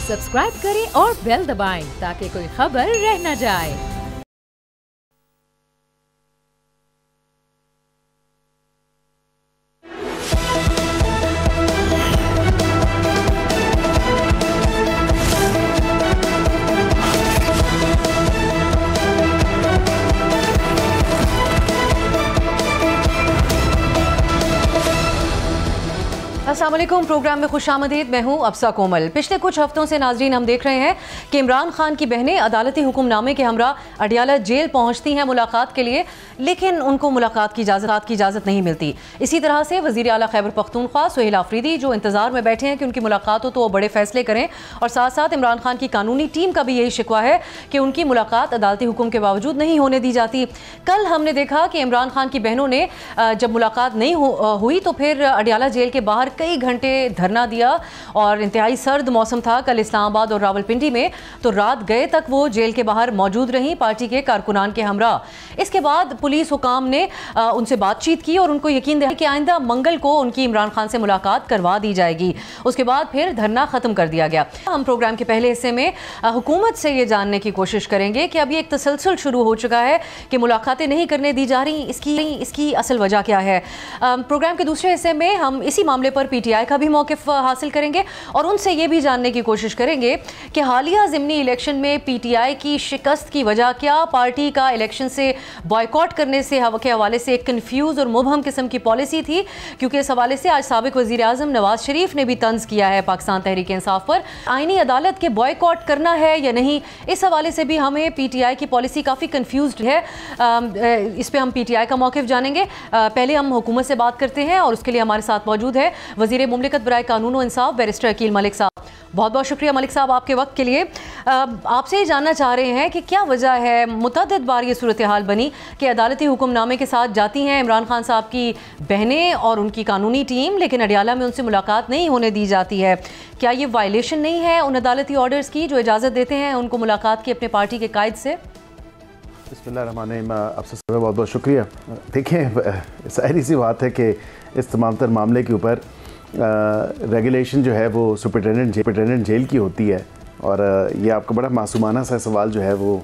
Subscribe करें और bell दबाएं ताकि कोई खबर रह न जाए। अस्सलाम वालेकुम। प्रोग्राम में खुशामदीद। मैं हूं अफसा कोमल। पिछले कुछ हफ्तों से नाजरीन हम देख रहे हैं कि इमरान खान की बहनें अदालती हुक्मनामे के हमरा अडियाला जेल पहुंचती हैं मुलाकात के लिए, लेकिन उनको मुलाकात की इजाज़त नहीं मिलती। इसी तरह से वज़ीर आला खैबर पख्तूनख्वा सुहेल आफरीदी जो इंतज़ार में बैठे हैं कि उनकी मुलाकात हो तो वो बड़े फैसले करें, और साथ साथ इमरान खान की कानूनी टीम का भी यही शिकवा है कि उनकी मुलाकात अदालती हुक्म के बावजूद नहीं होने दी जाती। कल हमने देखा कि इमरान खान की बहनों ने जब मुलाकात नहीं हुई तो फिर अडियाला जेल के बाहर कई घंटे धरना दिया, और इंतहाई सर्द मौसम था कल इस्लामाबाद और रावलपिंडी में, तो रात गए तक वो जेल के बाहर मौजूद रहीं पार्टी के कारकुनान के हमरा। इसके बाद पुलिस हुकाम ने उनसे बातचीत की और उनको यकीन दिलाया कि आइंदा मंगल को उनकी इमरान खान से मुलाकात करवा दी जाएगी। उसके बाद फिर धरना ख़त्म कर दिया गया। हम प्रोग्राम के पहले हिस्से में हुकूमत से ये जानने की कोशिश करेंगे कि अब ये एक तसलसल शुरू हो चुका है कि मुलाकातें नहीं करने दी जा रही, इसकी असल वजह क्या है। प्रोग्राम के दूसरे हिस्से में हम इसी मामले पर PTI का भी मौक़िफ़ हासिल करेंगे और उनसे ये भी जानने की कोशिश करेंगे कि हालिया ज़िमनी इलेक्शन में PTI की शिकस्त की वजह क्या, पार्टी का इलेक्शन से बॉयकॉट करने से के हवाले से एक कन्फ्यूज़ और मुबहम किस्म की पॉलिसी थी, क्योंकि इस हवाले से आज साबिक़ वज़ीर आज़म नवाज़ शरीफ ने भी तंज़ किया है पाकिस्तान तहरीक इंसाफ पर। आईनी अदालत के बॉयकॉट करना है या नहीं, इस हवाले से भी हमें PTI की पॉलिसी काफ़ी कन्फ्यूज़्ड है। इस पर हम PTI का मौक़िफ़ जानेंगे। पहले हम हुकूमत से बात करते हैं और उसके लिए हमारे साथ मौजूद है वज़ीर मुमलिकत बराए कानून व इंसाफ बैरिस्टर अकील मलिक साहब। बहुत बहुत शुक्रिया मलिक साहब आपके वक्त के लिए। आपसे ये जानना चाह रहे हैं कि क्या वजह है, मुतअद्दिद बार ये सूरत हाल बनी कि अदालती हुक्मनामे के साथ जाती हैं इमरान खान साहब की बहनें और उनकी कानूनी टीम, लेकिन अडियाला में उनसे मुलाकात नहीं होने दी जाती है। क्या ये वायलेशन नहीं है उन अदालती ऑर्डर्स की जो इजाज़त देते हैं उनको मुलाकात की अपने पार्टी के कायद से? बिस्मिल्लाहिर्रहमानिर्रहीम। आपसे बहुत बहुत शुक्रिया। देखें, सारी सी बात है कि इस तमाम तर मामले के ऊपर रेगुलेशन जो है वो सुपरिटेंडेंट जेल की होती है, और ये आपका बड़ा मासूमाना सा सवाल जो है वो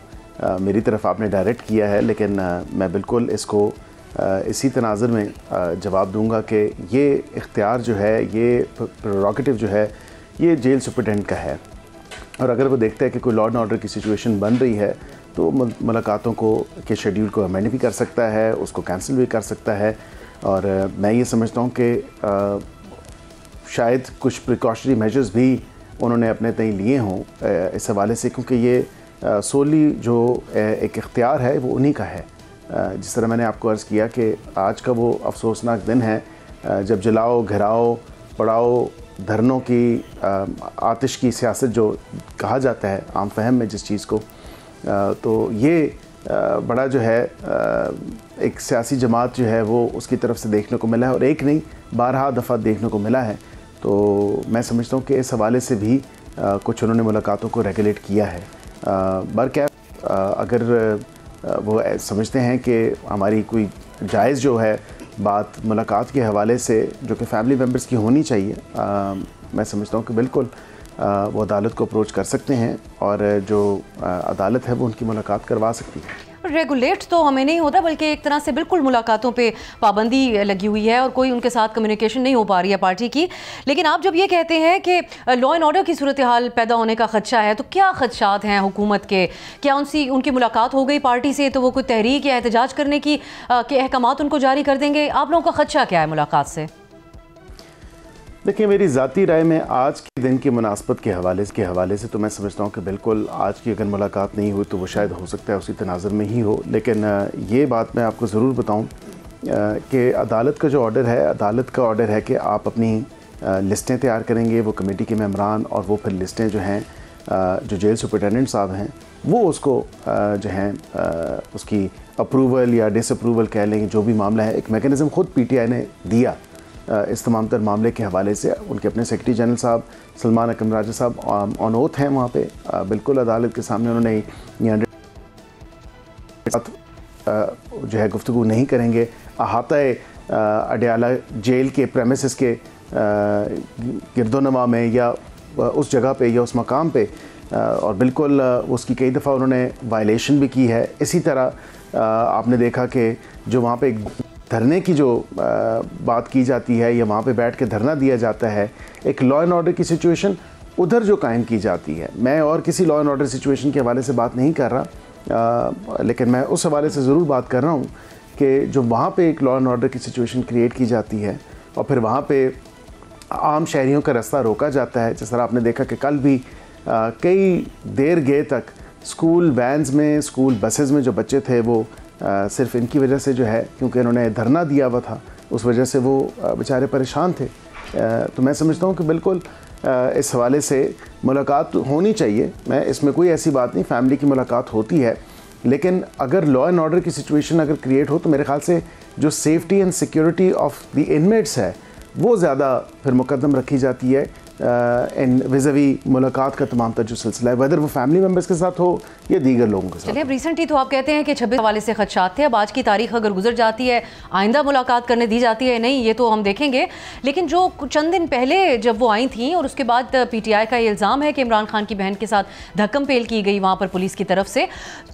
मेरी तरफ आपने डायरेक्ट किया है, लेकिन मैं बिल्कुल इसको इसी तनाज़ुर में जवाब दूंगा कि ये इख्तियार जो है, ये प्रेरोगेटिव जो है, ये जेल सुपरिटेंडेंट का है। और अगर वो देखता है कि कोई लॉ एंड ऑर्डर की सिचुएशन बन रही है तो मुलाकातों के शेड्यूल को अमेंड भी कर सकता है, उसको कैंसिल भी कर सकता है। और मैं ये समझता हूँ कि शायद कुछ प्रिकॉशनरी मेजर्स भी उन्होंने अपने तय लिए हों इस हवाले से, क्योंकि ये सोली जो एक इख्तियार है वो उन्हीं का है। जिस तरह मैंने आपको अर्ज़ किया कि आज का वो अफसोसनाक दिन है जब जलाओ, घिराओ, पड़ाओ, धरनों की आतिश की सियासत जो कहा जाता है आम फहम में जिस चीज़ को, तो ये बड़ा जो है एक सियासी जमात जो है वो उसकी तरफ से देखने को मिला है, और एक नहीं 12 दफ़ा देखने को मिला है। तो मैं समझता हूँ कि इस हवाले से भी कुछ उन्होंने मुलाकातों को रेगुलेट किया है। बरकैफ अगर वो समझते हैं कि हमारी कोई जायज़ जो है बात मुलाकात के हवाले से जो कि फ़ैमिली मेम्बर्स की होनी चाहिए, मैं समझता हूँ कि बिल्कुल वो अदालत को अप्रोच कर सकते हैं और जो अदालत है वो उनकी मुलाकात करवा सकती है। रेगुलेट तो हमें नहीं होता, बल्कि एक तरह से बिल्कुल मुलाकातों पे पाबंदी लगी हुई है और कोई उनके साथ कम्युनिकेशन नहीं हो पा रही है पार्टी की। लेकिन आप जब ये कहते हैं कि लॉ एंड ऑर्डर की सूरत हाल पैदा होने का खदशा है, तो क्या खदशात हैं हुकूमत के? क्या उनकी मुलाकात हो गई पार्टी से तो वो कोई तहरीक या एहतजाज करने की के अहकामात उनको जारी कर देंगे? आप लोगों का खदशा क्या है मुलाकात से? देखिए, मेरी ज़ाती राय में आज के दिन की मुनासबत के हवाले से तो मैं समझता हूँ कि बिल्कुल आज की अगर मुलाकात नहीं हुई तो वो शायद हो सकता है उसी तनाज़ुर में ही हो। लेकिन ये बात मैं आपको ज़रूर बताऊँ कि अदालत का जो ऑर्डर है, अदालत का ऑर्डर है कि आप अपनी लिस्टें तैयार करेंगे, वो कमेटी के मेंबरान, और वो फिर लिस्टें जो हैं जो जेल सुपरिटेंडेंट साहब हैं वो उसको जो हैं उसकी अप्रूवल या डिसअप्रूवल कह लेंगे, जो भी मामला है, एक मेकनिज़म ख़ुद PTI ने दिया इस तमाम तर मामले के हवाले से। उनके अपने सेक्रेटरी जनरल साहब सलमान अकरम राजा साहब ऑन ओथ हैं वहाँ पे, बिल्कुल अदालत के सामने उन्होंने जो है गुफ्तगू नहीं करेंगे। अहाता अडियाला जेल के प्रेमिसेस के गिरदोनवा में या उस जगह पे या उस मकाम पे, और बिल्कुल उसकी कई दफ़ा उन्होंने वायलेशन भी की है। इसी तरह आपने देखा कि जो वहाँ पे धरने की जो बात की जाती है या वहाँ पे बैठ के धरना दिया जाता है, एक लॉ एंड ऑर्डर की सिचुएशन उधर जो कायम की जाती है, मैं और किसी लॉ एंड ऑर्डर सिचुएशन के हवाले से बात नहीं कर रहा, लेकिन मैं उस हवाले से ज़रूर बात कर रहा हूँ कि जो वहाँ पे एक लॉ एंड ऑर्डर की सिचुएशन क्रिएट की जाती है और फिर वहाँ पे आम शहरियों का रास्ता रोका जाता है। जिस तरह आपने देखा कि कल भी कई देर गए तक स्कूल वैन्स में, स्कूल बसेस में जो बच्चे थे वो सिर्फ इनकी वजह से जो है, क्योंकि इन्होंने धरना दिया हुआ था, उस वजह से वो बेचारे परेशान थे। तो मैं समझता हूँ कि बिल्कुल इस हवाले से मुलाकात होनी चाहिए, मैं इसमें कोई ऐसी बात नहीं, फैमिली की मुलाकात होती है, लेकिन अगर लॉ एंड ऑर्डर की सिचुएशन अगर क्रिएट हो तो मेरे ख्याल से जो safety and security of the inmates है वो ज़्यादा फिर मुकद्दम रखी जाती है इन विज़ावी मुलाकात का तमाम जो सिलसिला है, वेदर वो फैमिली मेम्बर्स के साथ हो या दीगर लोगों के साथ। चलिए, अब रिसेंटली तो आप कहते हैं कि 26 हवाले से खदशात थे, अब आज की तारीख अगर गुजर जाती है, आइंदा मुलाकात करने दी जाती है नहीं, ये तो हम देखेंगे। लेकिन जो चंद दिन पहले जब वो आई थी और उसके बाद PTI का ये इल्ज़ाम है कि इमरान खान की बहन के साथ धक्कम पेल की गई वहाँ पर पुलिस की तरफ से,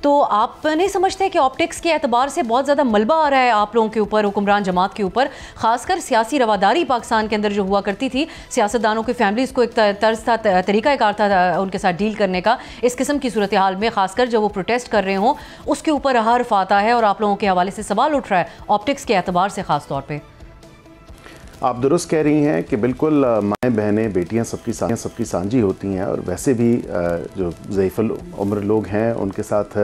तो आप नहीं समझते कि ऑप्टिक्स के एतबार से बहुत ज़्यादा मलबा आ रहा है आप लोगों के ऊपर, हुक्मरान जमात के ऊपर, खासकर सियासी रवादारी पाकिस्तान के अंदर जो हुआ करती थी, सियासतदानों की फैमिलीज़ को एक तर्ज था, तरीक़ाकार था उनके साथ डील करने का, इस किस्म की सूरत हाल में खासकर जब वो प्रोटेस्ट कर रहे हों उसके ऊपर हर्फ आता है और आप लोगों के हवाले से सवाल उठ रहा है ऑप्टिक्स के एतबार से ख़ास तौर पे। आप दुरुस्त कह रही हैं कि बिल्कुल माएँ बहनें बेटियां सबकी सांझी होती हैं, और वैसे भी जो ज़ईफ़ुल उम्र लोग हैं उनके साथ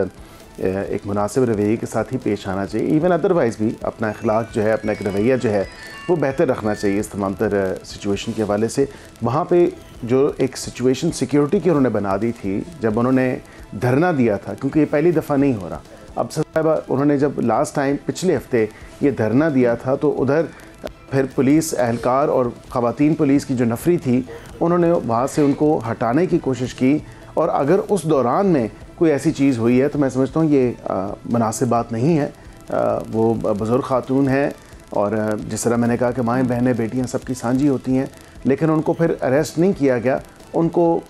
एक मुनासिब रवैये के साथ ही पेश आना चाहिए। इवन अदरवाइज़ भी अपना अखलाक जो है, अपना एक रवैया जो है वो बेहतर रखना चाहिए इस तमाम तर सिचुएशन के हवाले से। वहाँ पे जो एक सिचुएशन सिक्योरिटी की उन्होंने बना दी थी जब उन्होंने धरना दिया था, क्योंकि ये पहली दफ़ा नहीं हो रहा। अब साहिबा उन्होंने जब लास्ट टाइम पिछले हफ्ते ये धरना दिया था तो उधर फिर पुलिस एहलकार और ख़वातीन पुलिस की जो नफरी थी उन्होंने वहाँ से उनको हटाने की कोशिश की, और अगर उस दौरान में कोई ऐसी चीज़ हुई है तो मैं समझता हूँ ये मुनासिब बात नहीं है। वो बुज़ुर्ग खातून हैं और जिस तरह मैंने कहा कि माएँ बहनें बेटियाँ सबकी सांझी होती हैं, लेकिन उनको फिर अरेस्ट नहीं किया गया, उनको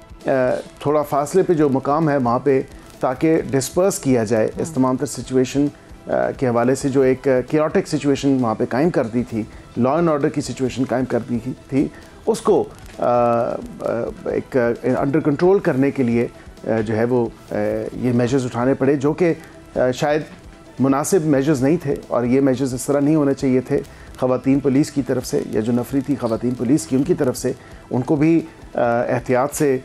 थोड़ा फासले पे जो मुकाम है वहाँ पे ताकि डिस्पर्स किया जाए इस तमाम तर सिचुएशन के हवाले से जो एक केओटिक सिचुएशन वहाँ पे कायम कर दी थी, लॉ एंड ऑर्डर की सिचुएशन कायम कर दी थी, उसको एक अंडर कंट्रोल करने के लिए जो है वो ये मेजर्स उठाने पड़े, जो कि शायद मुनासिब मेजर्स नहीं थे, और ये मेजर्स इस तरह नहीं होने चाहिए थे। ख़वातीन पुलिस की तरफ से या जो नफरी थी ख़वातीन पुलिस की, उनकी तरफ से उनको भी एहतियात से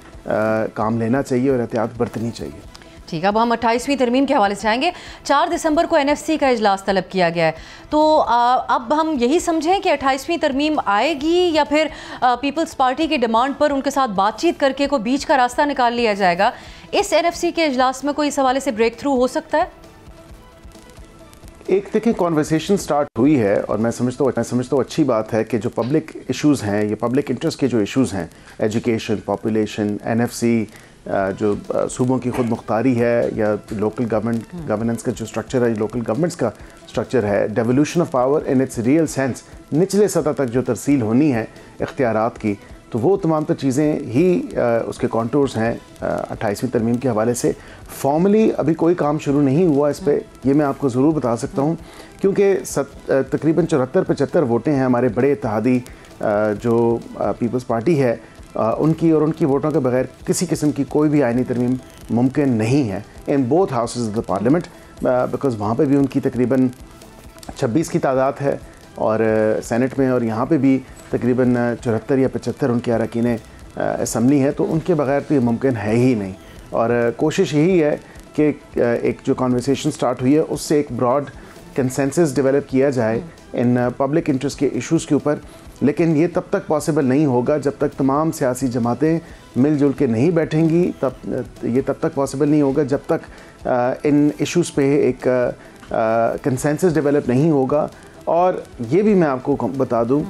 काम लेना चाहिए और एहतियात बरतनी चाहिए। ठीक है, अब हम 28वीं तरमीम के हवाले से आएंगे। 4 दिसंबर को NFC का इजलास तलब किया गया है, तो अब हम यही समझें कि 28वीं तरमीम आएगी या फिर पीपल्स पार्टी की डिमांड पर उनके साथ बातचीत करके कोई बीच का रास्ता निकाल लिया जाएगा? इस NFC के इजलास में कोई इस हवाले से ब्रेक थ्रू हो सकता है? एक देखिए कॉन्वर्सेशन स्टार्ट हुई है, और मैं समझता हूँ अच्छी बात है कि जो पब्लिक इश्यूज़ हैं, ये पब्लिक इंटरेस्ट के जो इश्यूज़ हैं, एजुकेशन, पॉपुलेशन, NFC, जो सूबों की खुद मुख्तारी है या लोकल गवर्नेंस का जो स्ट्रक्चर है, लोकल गवर्नमेंट्स का स्ट्रक्चर है, devolution of power in its real sense, निचले सतह तक जो तरसील होनी है इख्तियारात की, तो वो तमाम तो चीज़ें ही उसके कॉन्टूर्स हैं 28वीं तरमीम के हवाले से। फॉर्मली अभी कोई काम शुरू नहीं हुआ इस पर, ये मैं आपको ज़रूर बता सकता हूँ, क्योंकि तकरीबन 74-75 वोटें हैं हमारे बड़े इत्तेहादी जो पीपल्स पार्टी है उनकी, और उनकी वोटों के बगैर किसी किस्म की कोई भी आईनी तरमीम मुमकिन नहीं है in both houses of the parliament, because वहाँ पे भी उनकी तकरीबन 26 की तादाद है और सेनेट में, और यहाँ पे भी तकरीबन 74 या 75 उनके अरकान असम्बली हैं, तो उनके बगैर तो ये मुमकिन है ही नहीं। और कोशिश यही है कि एक जो कॉन्वर्सेशन स्टार्ट हुई है उससे एक ब्रॉड कंसेंसस डेवलप किया जाए इन पब्लिक इंटरेस्ट के इश्यूज़ के ऊपर, लेकिन ये तब तक पॉसिबल नहीं होगा जब तक तमाम सियासी जमातें मिलजुल के नहीं बैठेंगी, तब तक पॉसिबल नहीं होगा जब तक इन इश्यूज़ पे एक कंसेंसस डेवलप नहीं होगा। और ये भी मैं आपको बता दूं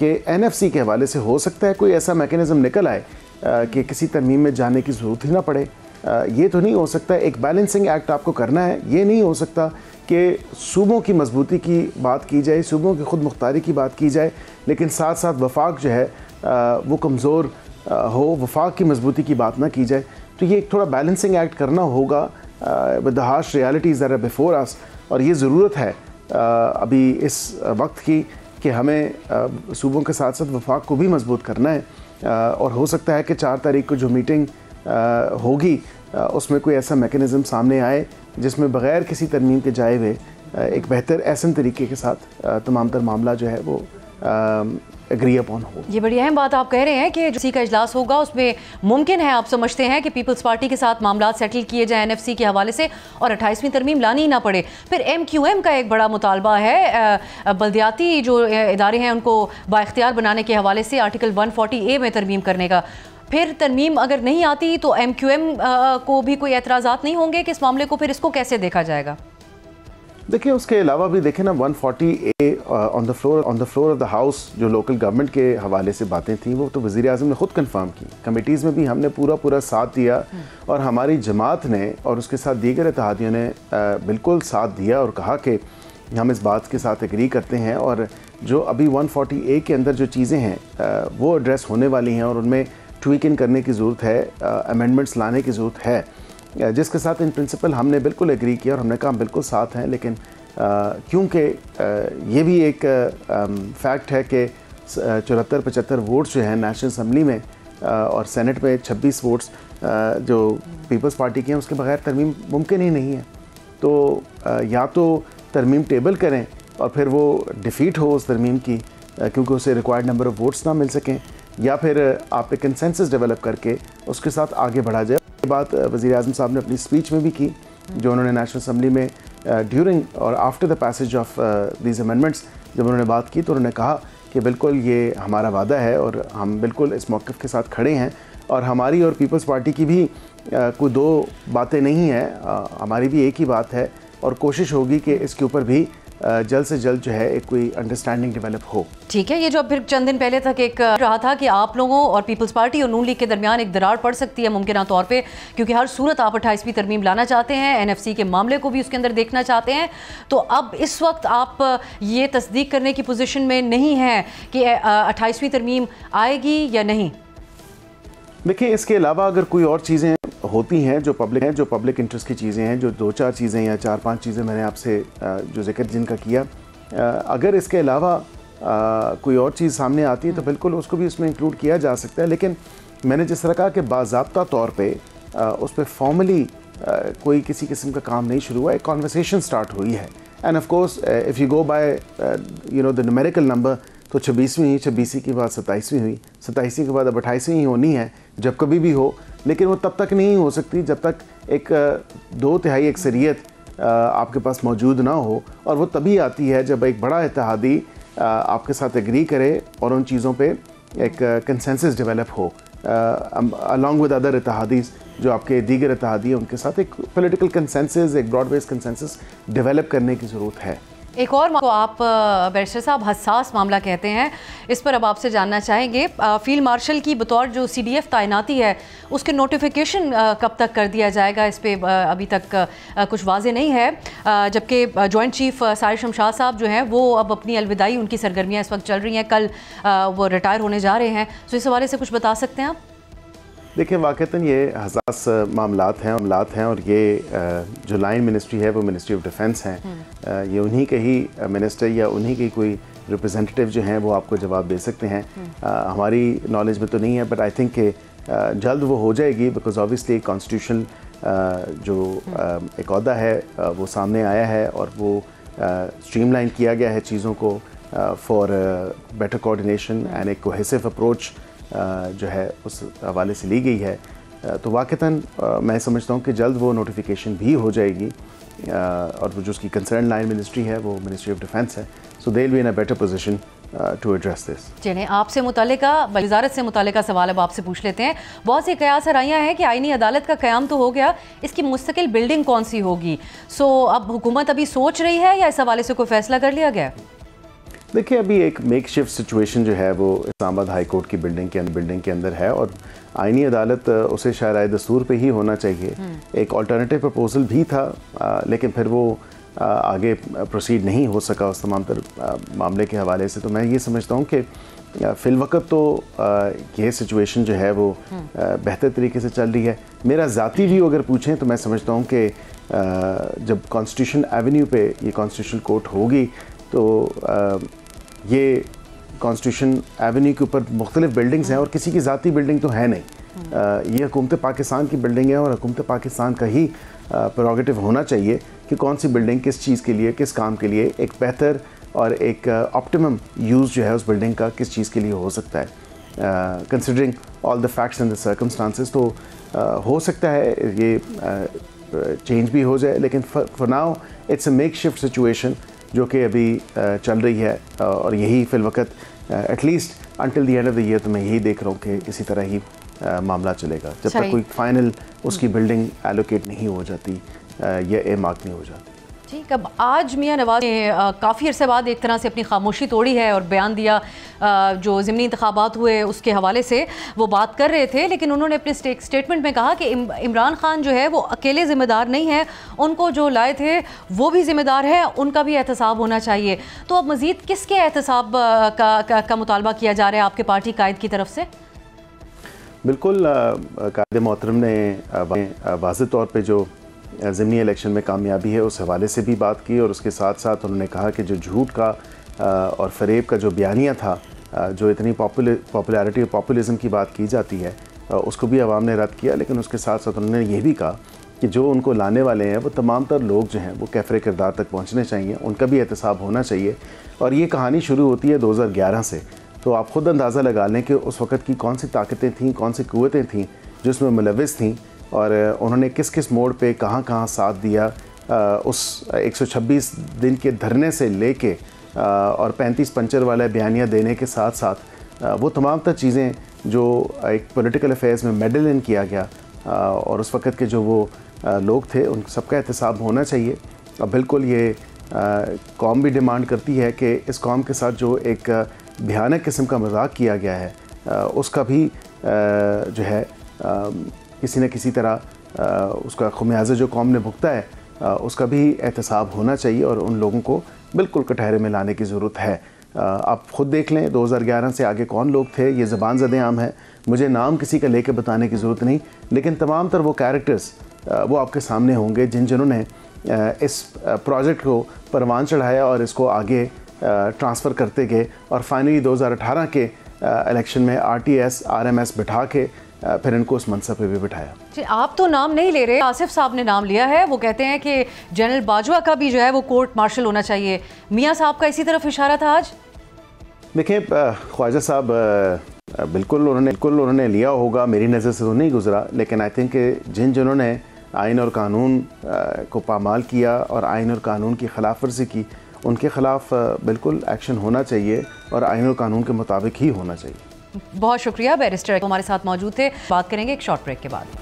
कि NFC के हवाले से हो सकता है कोई ऐसा मैकेनिज़्म निकल आए कि किसी तरमीम में जाने की ज़रूरत ही ना पड़े। ये तो नहीं हो सकता, एक बैलेंसिंग एक्ट आपको करना है, ये नहीं हो सकता कि सूबों की मजबूती की बात की जाए, सूबों की खुद मुख्तारी की बात की जाए, लेकिन साथ साथ वफाक जो है वो कमज़ोर हो, वफाक की मजबूती की बात ना की जाए। तो ये एक थोड़ा बैलेंसिंग एक्ट करना होगा with the harsh realities that are before us. और ये ज़रूरत है अभी इस वक्त की कि हमें सूबों के साथ साथ वफाक को भी मजबूत करना है। और हो सकता है कि 4 तारीख को जो मीटिंग होगी उसमें कोई ऐसा मैकेनिज़्म सामने आए जिसमें बग़ैर किसी तरमीम के जाए हुए एक बेहतर ऐसन तरीके के साथ तमाम तर मामला जो है वो एग्री अपॉन हो। ये बड़ी अहम बात आप कह रहे हैं कि किसी का इजलास होगा उसमें मुमकिन है, आप समझते हैं कि पीपल्स पार्टी के साथ मामला सेटल किए जाए NFC के हवाले से और 28वीं तरमीम लानी ही ना पड़े। फिर MQM का एक बड़ा मुतालबा है बल्दियाती जो इदारे हैं उनको बाइख्तियार बनाने के हवाले से आर्टिकल 140A में तरमीम करने का। फिर तरमीम अगर नहीं आती तो MQM को भी कोई एतराज़ात नहीं होंगे कि इस मामले को फिर इसको कैसे देखा जाएगा? देखिए उसके अलावा भी देखें ना 140A on the floor of the house जो लोकल गवर्नमेंट के हवाले से बातें थी वो तो वज़ीर आज़म ने ख़ुद कंफर्म की। कमेटीज़ में भी हमने पूरा साथ दिया और हमारी जमात ने और उसके साथ दीगर इत्तेहादियों ने बिल्कुल साथ दिया और कहा कि हम इस बात के साथ एग्री करते हैं और जो अभी 140A के अंदर जो चीज़ें हैं वो एड्रेस होने वाली हैं और उनमें ट्वीकिंग करने की ज़रूरत है, अमेंडमेंट्स लाने की ज़रूरत है, जिसके साथ इन प्रिंसिपल हमने बिल्कुल एग्री किया और हमने कहा हम बिल्कुल साथ हैं। लेकिन क्योंकि ये भी एक फैक्ट है कि 74-75 वोट्स जो हैं नेशनल असम्बली में और सेनेट में 26 वोट्स जो पीपल्स पार्टी के हैं उसके बगैर तरमीम मुमकिन ही नहीं है। तो या तो तरमीम टेबल करें और फिर वो डिफ़ीट हो उस तरमीम की क्योंकि उसे रिक्वायर्ड नंबर ऑफ़ वोट्स ना मिल सकें, या फिर आप एक कंसेंसस डेवलप करके उसके साथ आगे बढ़ा जाए। ये बात वज़ीर आज़म साहब ने अपनी स्पीच में भी की जो उन्होंने नेशनल असम्बली में ड्यूरिंग और after the passage of these amendments जब उन्होंने बात की तो उन्होंने कहा कि बिल्कुल ये हमारा वादा है और हम बिल्कुल इस मौक़िफ़ के साथ खड़े हैं और हमारी और पीपल्स पार्टी की भी कोई दो बातें नहीं हैं, हमारी भी एक ही बात है और कोशिश होगी कि इसके ऊपर भी जल्द से जल्द जो है एक कोई अंडरस्टैंडिंग डेवलप हो। ठीक है, ये जो फिर चंद दिन पहले तक एक रहा था कि आप लोगों और पीपल्स पार्टी और नून लीग के दरमियान एक दरार पड़ सकती है मुमकिन तौर पे, क्योंकि हर सूरत आप 28वीं तरमीम लाना चाहते हैं, NFC के मामले को भी उसके अंदर देखना चाहते हैं। तो अब इस वक्त आप ये तस्दीक करने की पोजीशन में नहीं हैं कि 28वीं तरमीम आएगी या नहीं? देखिए इसके अलावा अगर कोई और चीज़ें होती हैं जो पब्लिक इंटरेस्ट की चीज़ें हैं, जो 2-4 चीज़ें या 4-5 चीज़ें मैंने आपसे जो जिक्र जिनका किया, अगर इसके अलावा कोई और चीज़ सामने आती है तो बिल्कुल उसको भी उसमें इंक्लूड किया जा सकता है। लेकिन मैंने जिस तरह कहा कि बाज़ाब्ता तौर पे उस पर फॉर्मली कोई किसी किस्म का काम नहीं शुरू हुआ, एक कॉन्वर्सेशन स्टार्ट हुई है। End of course if you go by the numerical number तो 26वीं हुई, 26वीं के बाद 27वीं हुई, 27वीं के बाद अब 28वीं ही होनी है जब कभी भी हो। लेकिन वो तब तक नहीं हो सकती जब तक एक 2/3 अक्सरियत आपके पास मौजूद ना हो, और वो तभी आती है जब एक बड़ा इत्तेहादी आपके साथ एग्री करे और उन चीज़ों पे एक कंसेंसस डेवलप हो अलॉन्ग विद अदर इत्तेहादीज़ जो आपके दीगर इत्तेहादी हैं उनके साथ एक पॉलिटिकल कंसेंसस, एक ब्रॉड बेस्ड कंसेंसस डेवलप करने की ज़रूरत है। एक और को आप बैरिस्टर साहब हसास मामला कहते हैं, इस पर अब आपसे जानना चाहेंगे। फील्ड मार्शल की बतौर जो CDF तैनाती है उसके नोटिफिकेशन कब तक कर दिया जाएगा, इस पर अभी तक कुछ वाज़े नहीं है। जबकि जॉइंट चीफ साहिर शमशाद साहब जो हैं वो अब अपनी अलविदाई, उनकी सरगर्मियाँ इस वक्त चल रही हैं, कल वो रिटायर होने जा रहे हैं। तो इस हवाले से कुछ बता सकते हैं आप? देखिए वाक़तन ये हसास मामलात हैं और ये जो लाइन मिनिस्ट्री है वो मिनिस्ट्री ऑफ डिफेंस हैं। ये उन्हीं के ही मिनिस्टर या उन्हीं के कोई रिप्रेजेंटेटिव जो हैं वो आपको जवाब दे सकते हैं। हमारी नॉलेज में तो नहीं है, बट आई थिंक कि जल्द वो हो जाएगी, बिकॉज ऑब्वियसली कॉन्स्टिट्यूशन जो एक ओहदा है वो सामने आया है और वो स्ट्रीमलाइन किया गया है चीज़ों को फॉर बेटर कोऑर्डिनेशन एंड एक कोहेसिव अप्रोच जो है उस हवाले से ली गई है। तो वाक़तन मैं समझता हूँ कि जल्द वो नोटिफिकेशन भी हो जाएगी और वो जो उसकी कंसर्न लाइन मिनिस्ट्री है वो मिनिस्ट्री ऑफ डिफेंस है। So they will be in a better position to address this. चलिए आपसे मुतालिका वज़ारत से मुतालिका सवाल अब आपसे पूछ लेते हैं। बहुत सी कयास आइयाँ हैं कि आईनी अदालत का क़याम तो हो गया, इसकी मुस्तकिल बिल्डिंग कौन सी होगी? सो अब हुकूमत अभी सोच रही है या इस हवाले से कोई फ़ैसला कर लिया गया? देखिए अभी एक मेक शिफ्ट सिचुएशन जो है वो इस्लामाबाद हाई कोर्ट की बिल्डिंग के अंदर है और आईनी अदालत उसे शायराए दस्तूर पे ही होना चाहिए। एक अल्टरनेटिव प्रपोजल भी था लेकिन फिर वो आगे प्रोसीड नहीं हो सका उस तमाम तर मामले के हवाले से। तो मैं ये समझता हूँ कि फ़िलवक़्त तो ये सिचुएशन जो है वो बेहतर तरीके से चल रही है। मेरा ज़ाती व्यू अगर पूछें तो मैं समझता हूँ कि जब कॉन्स्टिट्यूशन एवेन्यू पे ये कॉन्स्टिट्यूशन कोर्ट होगी तो ये कॉन्स्टिट्यूशन एवेन्यू के ऊपर मुख्तलिफ बिल्डिंग्स हैं और किसी की ज़ाती बिल्डिंग तो है नहीं। ये हुकूमत पाकिस्तान की बिल्डिंग है और हुकूमत पाकिस्तान का ही प्रेरोगेटिव होना चाहिए कि कौन सी बिल्डिंग किस चीज़ के लिए, किस काम के लिए एक बेहतर और एक ऑप्टिमम यूज़ जो है उस बिल्डिंग का किस चीज़ के लिए हो सकता है। Considering all the facts and the circumstances तो हो सकता है ये चेंज भी हो जाए, लेकिन for now it's a makeshift situation जो कि अभी चल रही है और यही फिलवक़्त at least until the end of the year तो मैं यही देख रहा हूँ कि इसी तरह ही मामला चलेगा जब तक कोई फाइनल उसकी बिल्डिंग एलोकेट नहीं हो जाती या एमार्क नहीं हो जाती। ठीक, अब आज मियां नवाज ने काफ़ी अरसे बाद एक तरह से अपनी खामोशी तोड़ी है और बयान दिया। जो ज़िमनी इंतखाबात हुए उसके हवाले से वो बात कर रहे थे, लेकिन उन्होंने अपने स्टेटमेंट में कहा कि इमरान खान जो है वो अकेले ज़िम्मेदार नहीं है, उनको जो लाए थे वो भी ज़िम्मेदार है, उनका भी एहतसाब होना चाहिए। तो अब मज़ीद किसके एहतसाब का मुतालबा किया जा रहा है आपके पार्टी कायद की तरफ से? बिल्कुल, कायद मोहतरम ने वाज़ेह तौर पर जो ज़िमनी इलेक्शन में कामयाबी है उस हवाले से भी बात की और उसके साथ साथ उन्होंने कहा कि जो झूठ का और फ़रेब का जो बयानिया था, जो इतनी पॉपुलैरिटी और पॉपुलिज़म की बात की जाती है, उसको भी अवाम ने रद्द किया। लेकिन उसके साथ साथ उन्होंने ये भी कहा कि जो उनको लाने वाले हैं वो तमाम तर लोग जो हैं वो कैफ़रे किरदार तक पहुँचने चाहिए, उनका भी एहतसाब होना चाहिए। और ये कहानी शुरू होती है 2011 से, तो आप ख़ुद अंदाज़ा लगा लें कि उस वक़्त की कौन सी ताकतें थीं, कौन सी क़ुव्वतें थीं जो इसमें मुलव्विस थीं और उन्होंने किस किस मोड़ पे कहाँ कहाँ साथ दिया। उस 126 दिन के धरने से लेके और 35 पंचर वाला बयानिया देने के साथ साथ वो तमाम तर चीज़ें जो एक पॉलिटिकल अफेयर्स में मेडल इन किया गया और उस वक़्त के जो वो लोग थे उन सबका एहतसाब होना चाहिए। और बिल्कुल ये कौम भी डिमांड करती है कि इस कौम के साथ जो एक भयानक किस्म का मजाक किया गया है उसका भी जो है किसी न किसी तरह उसका खुमियाजा जो कौम ने भुगता है उसका भी एहतसाब होना चाहिए और उन लोगों को बिल्कुल कटहरे में लाने की ज़रूरत है। आप ख़ुद देख लें 2011 से आगे कौन लोग थे, ये ज़बान ज़दे आम है, मुझे नाम किसी का लेके बताने की ज़रूरत नहीं, लेकिन तमाम तर वो कैरेक्टर्स वो आपके सामने होंगे जिन्होंने इस प्रोजेक्ट को परवान चढ़ाया और इसको आगे ट्रांसफ़र करते गए और फाइनली 2018 के इलेक्शन में RTS RMS बिठा के फिर इनको उस मनसब पे भी बिठाया। जी, आप तो नाम नहीं ले रहे, आसिफ साहब ने नाम लिया है। वो कहते हैं कि जनरल बाजवा का भी जो है वो कोर्ट मार्शल होना चाहिए। मियाँ साहब का इसी तरफ इशारा था आज। देखिए, ख्वाजा साहब बिल्कुल उन्होंने लिया होगा, मेरी नज़र से तो नहीं गुजरा, लेकिन आई थिंक जिन्होंने आइन और कानून को पामाल किया और आइन और कानून की खिलाफ वर्जी की, उनके ख़िलाफ़ बिल्कुल एक्शन होना चाहिए और आइन और कानून के मुताबिक ही होना चाहिए। बहुत शुक्रिया, बैरिस्टर हमारे साथ मौजूद थे। बात करेंगे एक शॉर्ट ब्रेक के बाद।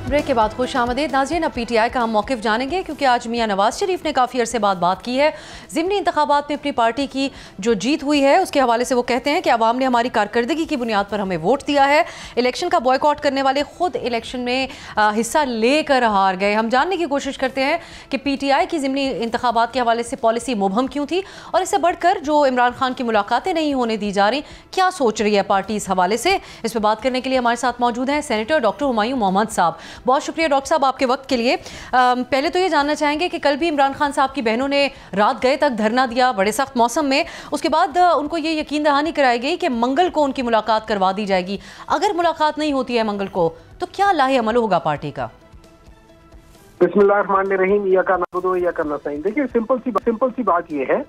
ब्रेक के बाद खुश आमदीद नाज़रीन। अब PTI का हम मौक़िफ़ जानेंगे क्योंकि आज मियाँ नवाज शरीफ ने काफ़ी अरसे बाद बात की है। ज़िमनी इंतखाबात में अपनी पार्टी की जो जीत हुई है उसके हवाले से वो कहते हैं कि अवाम ने हमारी कारकर्दगी की बुनियाद पर हमें वोट दिया है। इलेक्शन का बॉयकॉट करने वाले ख़ुद इलेक्शन में हिस्सा लेकर हार गए। हम जानने की कोशिश करते हैं कि PTI की ज़िमनी इंतखाबात के हवाले से पॉलिसी मुबहम क्यों थी और इससे बढ़कर जो इमरान खान की मुलाकातें नहीं होने दी जा रही, क्या सोच रही है पार्टी इस हवाले से। इस पर बात करने के लिए हमारे साथ मौजूद हैं सेनेटर डॉक्टर हुमायूं मोहम्मद साहब। बहुत शुक्रिया डॉक्टर साहब आपके वक्त के लिए। पहले तो ये जानना चाहेंगे कि कल भी इमरान खान साहब की बहनों ने रात गए तक धरना दिया बड़े सख्त मौसम में, उसके बाद उनको ये यकीन दहानी कराई गई कि मंगल को उनकी मुलाकात करवा दी जाएगी। अगर मुलाकात नहीं होती है मंगल को तो क्या लाहे अमल होगा पार्टी का? बिस्मिल्लाहिर्रहमानिर्रहीम, या का नबुदो या का नस्तईन। देखिए, सिंपल सी बात ये है,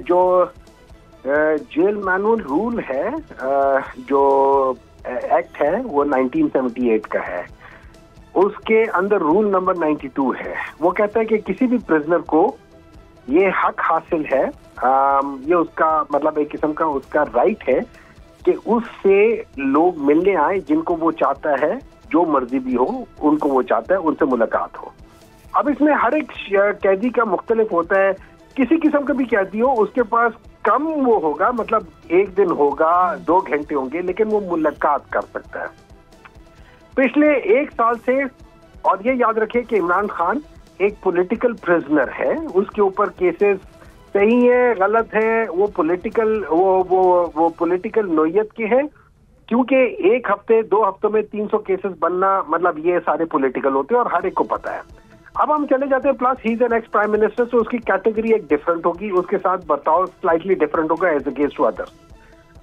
जो जेल मैनुअल रूल है, जो एक्ट है वो 1978 का है। उसके अंदर रूल नंबर 92 है। वो कहता है कि किसी भी प्रिजनर को ये हक हासिल है, ये उसका मतलब एक किस्म का उसका राइट है कि उससे लोग मिलने आए जिनको वो चाहता है, जो मर्जी भी हो उनको वो चाहता है उनसे मुलाकात हो। अब इसमें हर एक कैदी का मुख्तलिफ होता है। किसी किस्म का भी कैदी हो उसके पास कम वो होगा, मतलब एक दिन होगा, 2 घंटे होंगे, लेकिन वो मुलाकात कर सकता है। पिछले 1 साल से, और ये याद रखें कि इमरान खान एक पॉलिटिकल प्रिजनर है, उसके ऊपर केसेस सही है गलत है, वो पॉलिटिकल वो पॉलिटिकल नोयत के हैं, क्योंकि 1 हफ्ते 2 हफ्तों में 300 केसेस बनना, मतलब ये सारे पॉलिटिकल होते हैं और हर एक को पता है। अब हम चले जाते हैं, plus he is an ex prime minister, तो उसकी कैटेगरी एक डिफरेंट होगी, उसके साथ बर्ताव स्लाइटली डिफरेंट होगा एज अगेंस्ट टू अदर्स।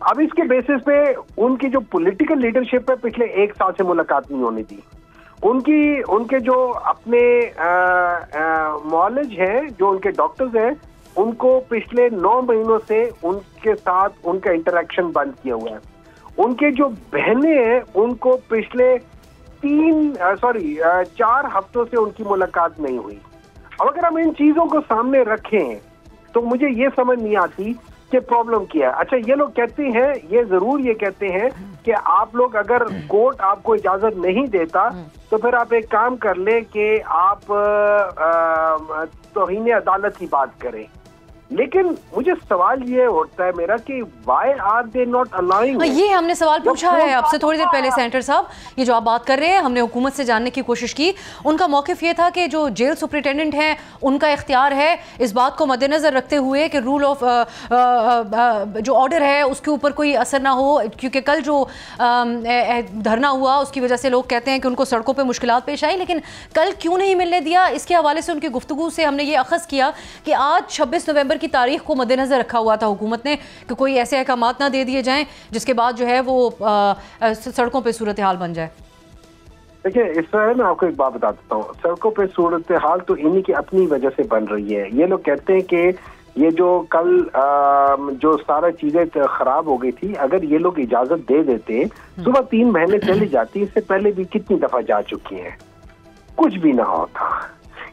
अब इसके बेसिस पे उनकी जो पॉलिटिकल लीडरशिप है, पिछले 1 साल से मुलाकात नहीं होनी थी। उनके जो अपने मॉलेज हैं, जो उनके डॉक्टर्स हैं, उनको पिछले 9 महीनों से उनके साथ उनका इंटरेक्शन बंद किया हुआ है। उनके जो बहनें हैं, उनको पिछले 4 हफ्तों से उनकी मुलाकात नहीं हुई। अब अगर हम इन चीजों को सामने रखें तो मुझे ये समझ नहीं आती कि प्रॉब्लम क्या है। अच्छा, ये लोग कहते हैं, ये जरूर ये कहते हैं कि आप लोग, अगर कोर्ट आपको इजाजत नहीं देता तो फिर आप एक काम कर ले कि आप तौहीन अदालत की बात करें। लेकिन मुझे सवाल ये उठता है मेरा कि why are they not allowing. ये हमने सवाल पूछा है आपसे थोड़ी देर पहले सेनेटर साहब, ये जो आप बात कर रहे हैं, हमने हुकूमत से जानने की कोशिश की। उनका मौक़िफ़ ये था कि जो जेल सुपरिटेंडेंट हैं उनका इख्तियार है, इस बात को मद्देनज़र रखते हुए कि रूल ऑफ जो ऑर्डर है उसके ऊपर कोई असर ना हो, क्योंकि कल जो धरना हुआ उसकी वजह से लोग कहते हैं कि उनको सड़कों पर मुश्किलात पेश आई, लेकिन कल क्यों नहीं मिलने दिया। इसके हवाले से उनकी गुफ्तगू से हमने ये अखज़ किया कि आज 26 नवंबर की तारीख को मद्देनजर रखा हुआ था हुकूमत ने कि कोई ऐसे अहकामात ना दे दिए जाएं जिसके बाद जो है वो सड़कों पे सूरत हाल बन जाए। देखिए, इस तरह मैं आपको एक बात बता देता हूँ, सड़कों पे सूरत हाल तो इन्हीं की अपनी वजह से बन रही है। ये लोग कहते हैं कि ये जो कल जो सारा चीजें खराब हो गई थी, अगर ये लोग इजाजत दे देते, सुबह 3 महीने चली जाती, इससे पहले भी कितनी दफा जा चुकी हैं, कुछ भी ना होता।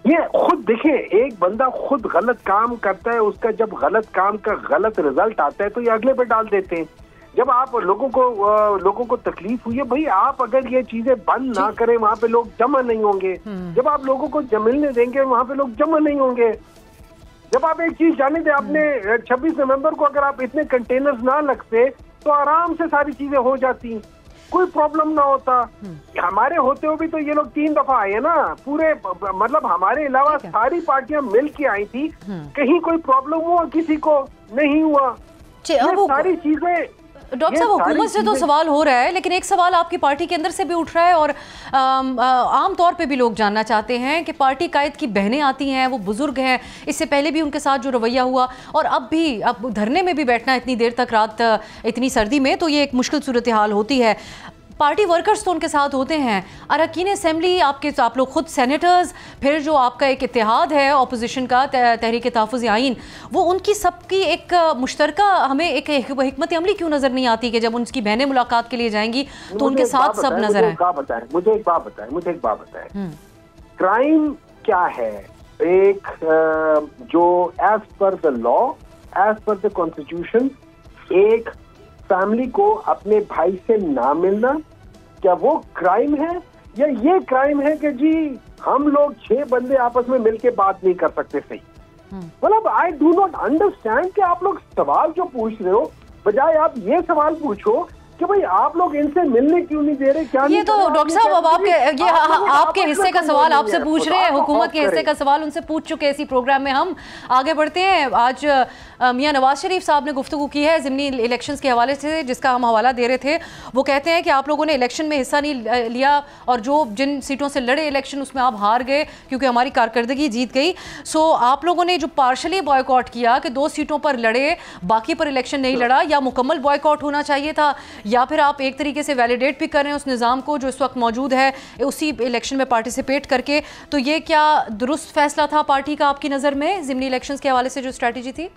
ये खुद देखिए, एक बंदा खुद गलत काम करता है, उसका जब गलत काम का गलत रिजल्ट आता है तो ये अगले पे डाल देते हैं। जब आप लोगों को तकलीफ हुई है, भाई आप अगर ये चीजें बंद ना करें, वहां पे लोग जमा नहीं होंगे। जब आप लोगों को मिलने देंगे, वहां पे लोग जमा नहीं होंगे। जब आप एक चीज जाने थे, आपने 26 नवंबर को अगर आप इतने कंटेनर्स ना लगते तो आराम से सारी चीजें हो जाती, कोई प्रॉब्लम ना होता। हमारे होते हुए भी तो ये लोग 3 दफा आए ना, पूरे मतलब हमारे अलावा सारी पार्टियां मिल के आई थी, कहीं कोई प्रॉब्लम हुआ किसी को नहीं हुआ। ये सारी चीजें डॉक्टर साहब, हुकूमत से तो सवाल हो रहा है, लेकिन एक सवाल आपकी पार्टी के अंदर से भी उठ रहा है और आम तौर पे भी लोग जानना चाहते हैं कि पार्टी कायद की बहनें आती हैं, वो बुजुर्ग हैं, इससे पहले भी उनके साथ जो रवैया हुआ और अब धरने में भी बैठना इतनी देर तक रात इतनी सर्दी में, तो ये एक मुश्किल सूरत हाल होती है। पार्टी वर्कर्स तो उनके साथ होते हैं, अरकान असेंबली आप लोग खुद सेनेटर्स, फिर जो आपका एक इत्तेहाद है अपोजिशन का तहरीक तहफ़्फ़ुज़ आइन, वो उनकी सबकी एक मुश्तरका हमें एक हिकमत अमली क्यों नज़र नहीं आती कि जब उनकी बहनें मुलाकात के लिए जाएंगी तो उनके साथ सब नजर आए। मुझे एक बात बताएं, क्राइम क्या है? एक जो as per the law, as per the constitution, एक फैमिली को अपने भाई से ना मिलना, क्या वो क्राइम है? या ये क्राइम है कि जी हम लोग 6 बंदे आपस में मिलके बात नहीं कर सकते? सही, मतलब आई डू नॉट अंडरस्टैंड कि आप लोग सवाल जो पूछ रहे हो, बजाय आप ये सवाल पूछो कि भाई आप लोग इनसे मिलने क्यों नहीं दे रहे। क्या ये तो डॉक्टर साहब अब आपके हिस्से का सवाल आपसे पूछ रहे हैं, हुकूमत के हिस्से का सवाल उनसे पूछ चुके हैं इसी प्रोग्राम में। हम आगे बढ़ते हैं। आज मियां नवाज शरीफ साहब ने गुफ्तगू की है ज़िमनी इलेक्शंस के हवाले से, जिसका हम हवाला दे रहे थे। वो कहते हैं कि आप लोगों ने इलेक्शन में हिस्सा नहीं लिया और जो जिन सीटों से लड़े इलेक्शन उसमें आप हार गए क्योंकि हमारी कारकर्दगी जीत गई। सो आप लोगों ने जो पार्शली बॉयकॉट किया कि 2 सीटों पर लड़े, बाकी पर इलेक्शन नहीं लड़ा, या मुकम्मल बॉयकॉट होना चाहिए था, या फिर आप एक तरीके से वैलिडेट भी कर रहे हैं उस निज़ाम को जो इस वक्त मौजूद है उसी इलेक्शन में पार्टिसिपेट करके। तो ये क्या दुरुस्त फैसला था पार्टी का आपकी नज़र में ज़िमनी इलेक्शंस के हवाले से जो स्ट्रैटेजी थी?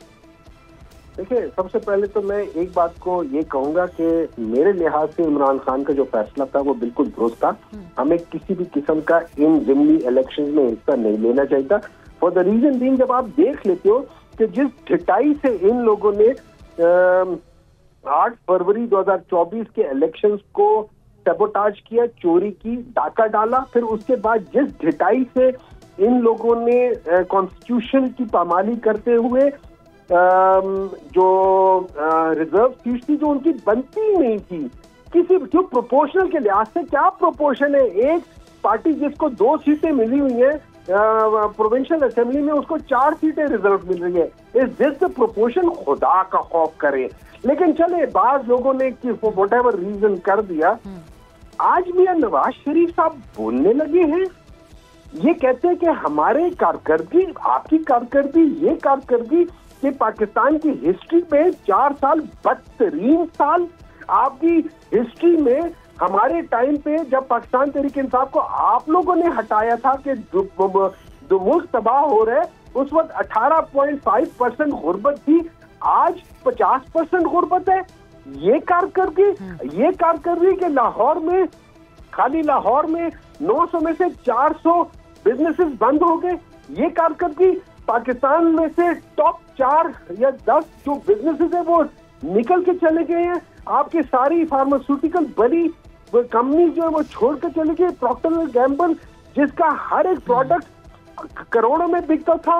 देखिए, सबसे पहले तो मैं एक बात को ये कहूंगा कि मेरे लिहाज से इमरान खान का जो फैसला था वो बिल्कुल दुरुस्त था। हमें किसी भी किस्म का इन ज़िमनी इलेक्शन में हिस्सा नहीं लेना चाहिए था, फॉर द रीजन बीइंग, जब आप देख लेते हो कि जिस ढिठाई से इन लोगों ने 8 फरवरी 2024 के इलेक्शंस को सैबोटाज किया, चोरी की, डाका डाला, फिर उसके बाद जिस ढिठाई से इन लोगों ने कॉन्स्टिट्यूशन की पामाली करते हुए जो रिजर्व सीट थी जो उनकी बनती नहीं थी, किसी जो प्रोपोर्शनल के लिहाज से क्या प्रोपोर्शन है? एक पार्टी जिसको 2 सीटें मिली हुई हैं प्रोविंशियल असेंबली में, उसको 4 सीटें रिजर्व मिल रही है। Is this the proportion? खुदा का खौफ करें। लेकिन चले, बाज लोगों ने व्हाटएवर रीजन कर दिया। आज भी नवाज शरीफ साहब बोलने लगे हैं, ये कहते हैं कि हमारे कारकर्दगी, आपकी कारकर्दगी, ये कारकर्दगी कि पाकिस्तान की हिस्ट्री में 4 साल बदतरीन साल, आपकी हिस्ट्री में हमारे टाइम पे जब पाकिस्तान तहरीक-ए-इंसाफ को आप लोगों ने हटाया था कि जो मुल्क तबाह हो रहा है, उस वक्त 18.5% गुर्बत थी, आज 50% गुर्बत है। ये कारकर्दगी के लाहौर में, खाली लाहौर में 900 में से 400 बिजनेसेस बंद हो गए। ये कारकर्दगी पाकिस्तान में से टॉप 4 या 10 जो बिजनेसेस है वो निकल के चले गए हैं। आपकी सारी फार्मास्यूटिकल बड़ी कंपनी जो है वो छोड़ के चले गए। प्रॉक्टर एंड गैम्बल जिसका हर एक प्रोडक्ट करोड़ों में बिकता था,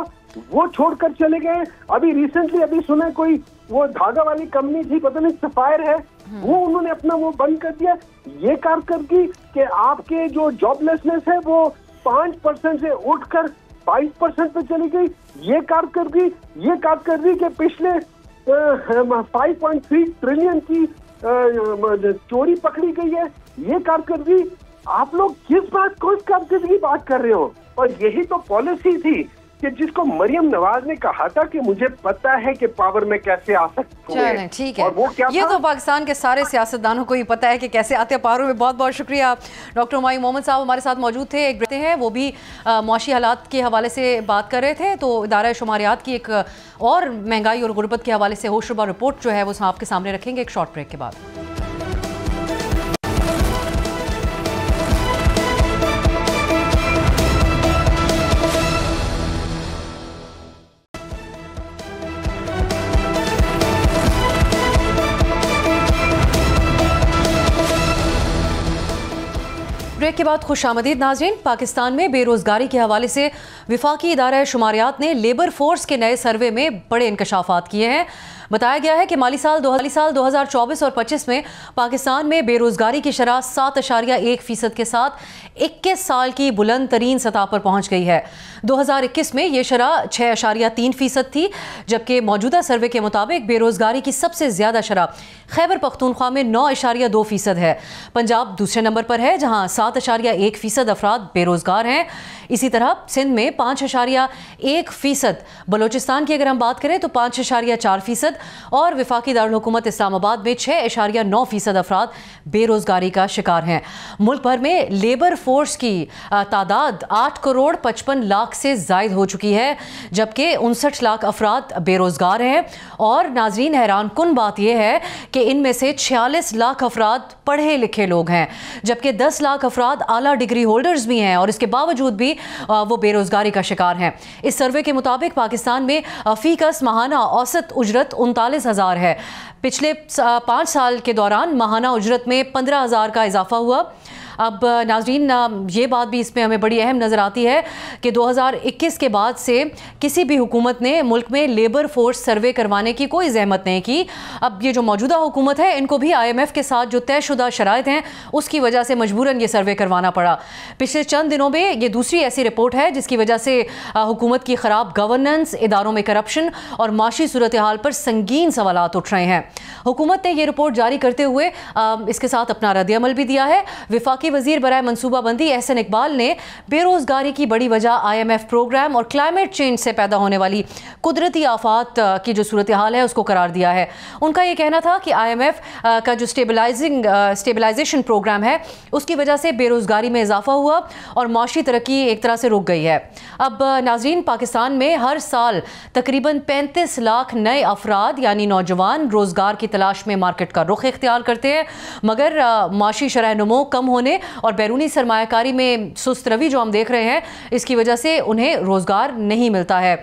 वो छोड़कर चले गए। अभी रिसेंटली अभी सुना कोई वो धागा वाली कंपनी थी, पता नहीं सफायर है, वो उन्होंने अपना वो बंद कर दिया। ये कारकर्दगी कि आपके जो जॉबलेसनेस है वो 5% से उठकर 22% पे चली गई। ये कारकर्दगी के पिछले 5.3 ट्रिलियन की चोरी पकड़ी गई है। ये कारकर्दगी, आप लोग किस कारकर्दगी की बात कर रहे हो? और यही तो पॉलिसी थी कि जिसको मरियम नवाज ने कहा था कि मुझे पता है कि पावर में कैसे आ सकते हैं। ठीक है, और वो क्या ये तो पाकिस्तान के सारे सियासतदानों को ही पता है कि कैसे आते हैं पावर में। बहुत बहुत शुक्रिया। डॉक्टर हुमायूं मोहम्मद साहब हमारे साथ मौजूद थे, एक बेटे हैं, वो भी मुआशी हालात के हवाले से बात कर रहे थे। तो इदारा शुमारियात की एक और महंगाई और गुर्बत के हवाले से होशरुबा रिपोर्ट जो है वो आपके सामने रखेंगे एक शॉर्ट ब्रेक के बाद। ब्रेक के बाद खुशामदीद नाज़रीन। पाकिस्तान में बेरोजगारी के हवाले से विफाकी इदारा शुमारियात ने लेबर फोर्स के नए सर्वे में बड़े इंकशाफात किए हैं। बताया गया है कि माली साल 2024 और 25 में पाकिस्तान में बेरोजगारी की शरह 7.1% के साथ 21 साल की बुलंद तरीन सतह पर पहुंच गई है। 2021 में ये शरह 6.3% थी, जबकि मौजूदा सर्वे के मुताबिक बेरोजगारी की सबसे ज़्यादा शरह खैबर पख्तूनख्वा में 9.2% है। पंजाब दूसरे नंबर पर है जहां 7.1% अफराद बेरोजगार हैं। इसी तरह सिंध में 5.1%, बलोचिस्तान की अगर हम बात करें तो 5.4% और विफाकी दारुल हुकूमत इस्लामाबाद में 6.9% अफराद बेरोजगारी का शिकार हैं। मुल्क भर में लेबर फोर्स की तादाद 8 करोड़ 55 लाख से जायद हो चुकी है, जबकि 59 लाख अफराद बेरोजगार हैं। और नाजरीन, हैरान कुन बात यह है कि इनमें से 46 लाख अफराद पढ़े लिखे लोग हैं, जबकि 10 लाख अफराद आला डिग्री होल्डर्स भी हैं और इसके बावजूद भी वो बेरोजगारी का शिकार हैं। इस सर्वे के मुताबिक पाकिस्तान में फीकस माहाना औसत उजरत 39,000 है। पिछले 5 साल के दौरान माहाना उजरत में 15,000 का इजाफा हुआ। अब नाजरीन, ये बात भी इसमें हमें बड़ी अहम नज़र आती है कि 2021 के बाद से किसी भी हुकूमत ने मुल्क में लेबर फोर्स सर्वे करवाने की कोई जहमत नहीं की। अब ये जो मौजूदा हुकूमत है, इनको भी IMF के साथ जो तयशुदा शराइत हैं उसकी वजह से मजबूरन ये सर्वे करवाना पड़ा। पिछले चंद दिनों में ये दूसरी ऐसी रिपोर्ट है जिसकी वजह से हुकूमत की ख़राब गवर्नेंस, इदारों में करप्शन और माशी सूरत हाल पर संगीन सवालात उठ रहे हैं। हुकूमत ने ये रिपोर्ट जारी करते हुए इसके साथ अपना रद्द-ए-अमल भी दिया है। विफाकी वजीर बराए मनसूबाबंदी एहसन इकबाल ने बेरोजगारी की बड़ी वजह IMF प्रोग्राम और क्लाइमेट चेंज से पैदा होने वाली कुदरती आफात की जो सूरत हाल है उसको करार दिया है। उनका ये कहना था कि IMF का जो स्टेबलाइजेशन प्रोग्राम है उसकी वजह से बेरोजगारी में इजाफा हुआ और माशी तरक्की एक तरह से रुक गई है। अब नाजरीन, पाकिस्तान में हर साल तकरीबन 35 लाख नए अफराद यानी नौजवान रोजगार की तलाश में मार्केट का रुख इख्तियार करते हैं, मगर माशी शरह-ए-नमो कम होने होने और बैरूनी सरमायाकारी में सुस्त रवि जो हम देख रहे हैं, इसकी वजह से उन्हें रोज़गार नहीं मिलता है।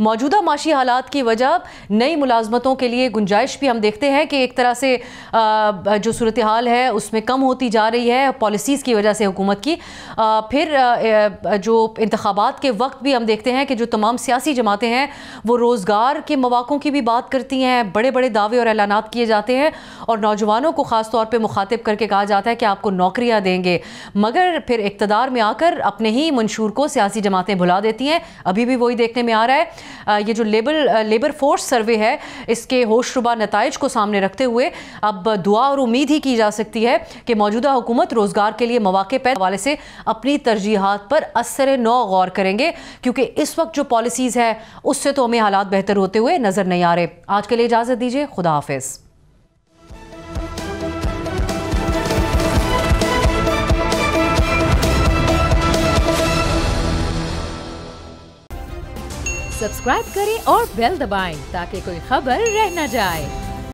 मौजूदा माशी हालात की वजह नई मुलाजमतों के लिए गुंजाइश भी हम देखते हैं कि एक तरह से जो सूरत हाल है उसमें कम होती जा रही है पॉलिसीज़ की वजह से हुकूमत की। फिर जो इंतखाबात के वक्त भी हम देखते हैं कि जो तमाम सियासी जमातें हैं वो रोज़गार के मौक़ों की भी बात करती हैं, बड़े बड़े दावे और ऐलानात किए जाते हैं और नौजवानों को ख़ास तौर पे मुखातिब करके कहा जाता है कि आपको नौकरियां देंगे, मगर फिर इक़्तिदार में आकर अपने ही मंशूर को सियासी जमातें भुला देती हैं। अभी भी वही देखने में आ रहा है। ये जो लेबर फोर्स सर्वे है, इसके होशरुबा नताइज को सामने रखते हुए अब दुआ और उम्मीद ही की जा सकती है कि मौजूदा हुकूमत रोज़गार के लिए मौक़े पैदा हवाले से अपनी तरजीहात पर असर नौ गौर करेंगे, क्योंकि इस वक्त जो पॉलिसीज़ है उससे तो हमें हालात बेहतर होते हुए नज़र नहीं आ रहे। आज के लिए इजाज़त दीजिए, खुदा हाफिज़। सब्सक्राइब करें और बेल दबाएं ताकि कोई खबर रह न जाए।